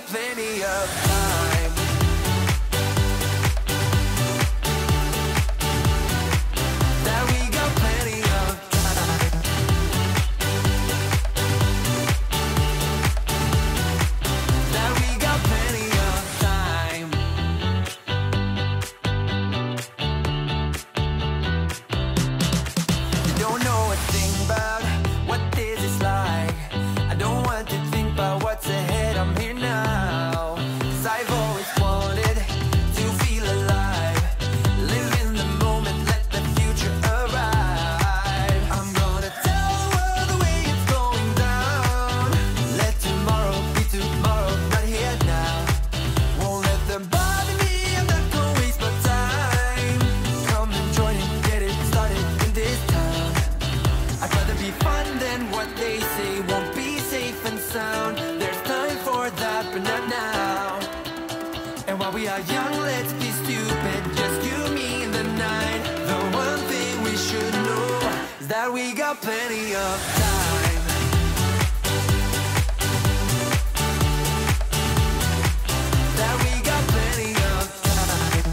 got plenty of time. That we got plenty of time. That we got plenty of time. You don't know a thing about what this is like. I don't want to think about what's ahead, I'm here now. 'Cause I've always wanted to feel alive. Live in the moment, let the future arrive. I'm gonna tell the world the way it's going down. Let tomorrow be tomorrow, not here now. Won't let them bother me, I'm not gonna waste my time. Come and join and get it started in this town. I'd rather be fun than what they say won't be safe and sound. There's time for that, but not now. And while we are young, let's be stupid, just you, me, and the night. The one thing we should know is that we got plenty of time. That we got plenty of time.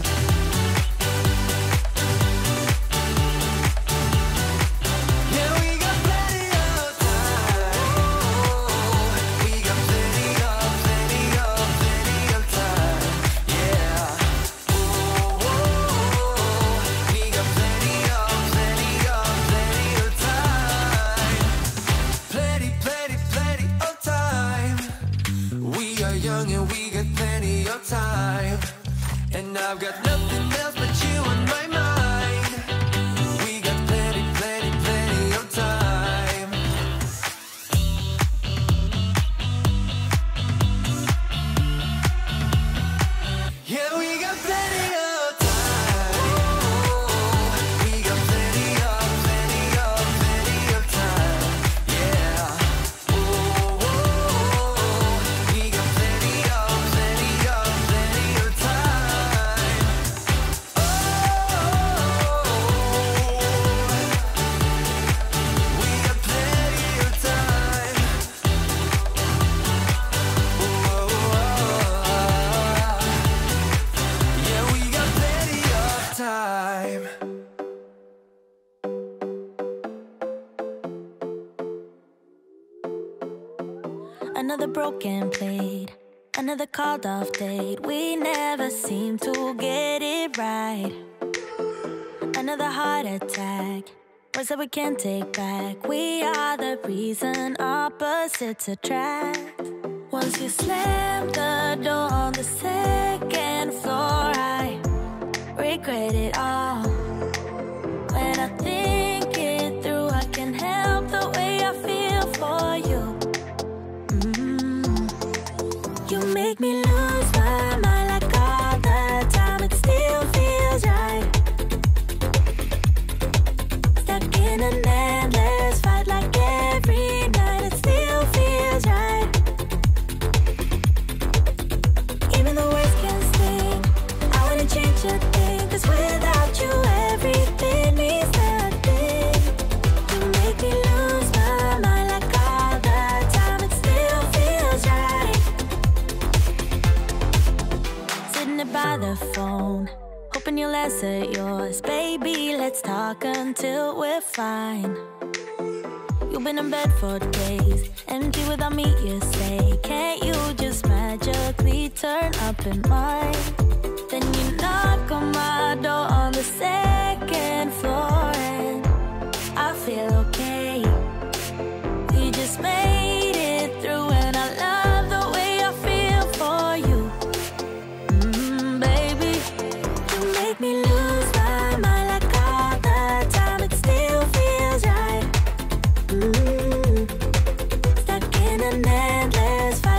Yeah, we got plenty of time. We got plenty of time. Yeah. We got plenty of time. Plenty of time. We are young and we got plenty of time. And I've got nothing else but you on my mind. We got plenty of time. Yeah, we got plenty of time. We got plenty of time. Yeah. We got plenty of time. Oh, we got plenty of time. Yeah, we got plenty of time. Another broken plate, another called off date. We never seem to get it right. Another heart attack, words that we can't take back. We are the reason opposites attract. Once you slam the door on the second floor, I regret it all. When I think it through, I can't help the way I feel for you. You make me lose my mind like all the time. It still feels right. Stuck in an endless fight like every night. It still feels right. Even the words can sting. I wouldn't change a thing, 'cause without you everything means nothing. You make me lose my mind like all the time. It still feels right. Sitting there by the phone, hoping you'll answer yours. Baby, let's talk until we're fine. You've been in bed for days, empty without me, you say. Can't you just magically turn up in mine? Then you knock on my door on the second floor, and I feel okay. We just made it through, and I love the way I feel for you. Baby, you make me lose my mind like all the time. It still feels right. Stuck in an endless fight.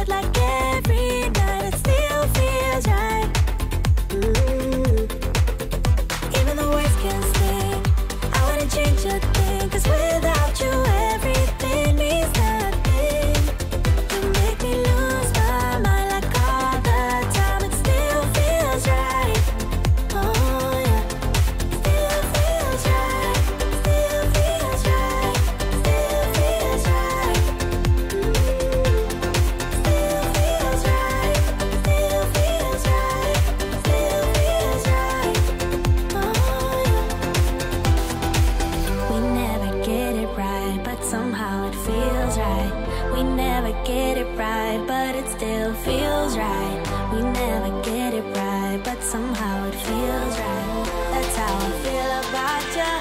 it still feels right. We never get it right, but somehow it feels right. That's how I feel about you.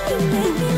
You make me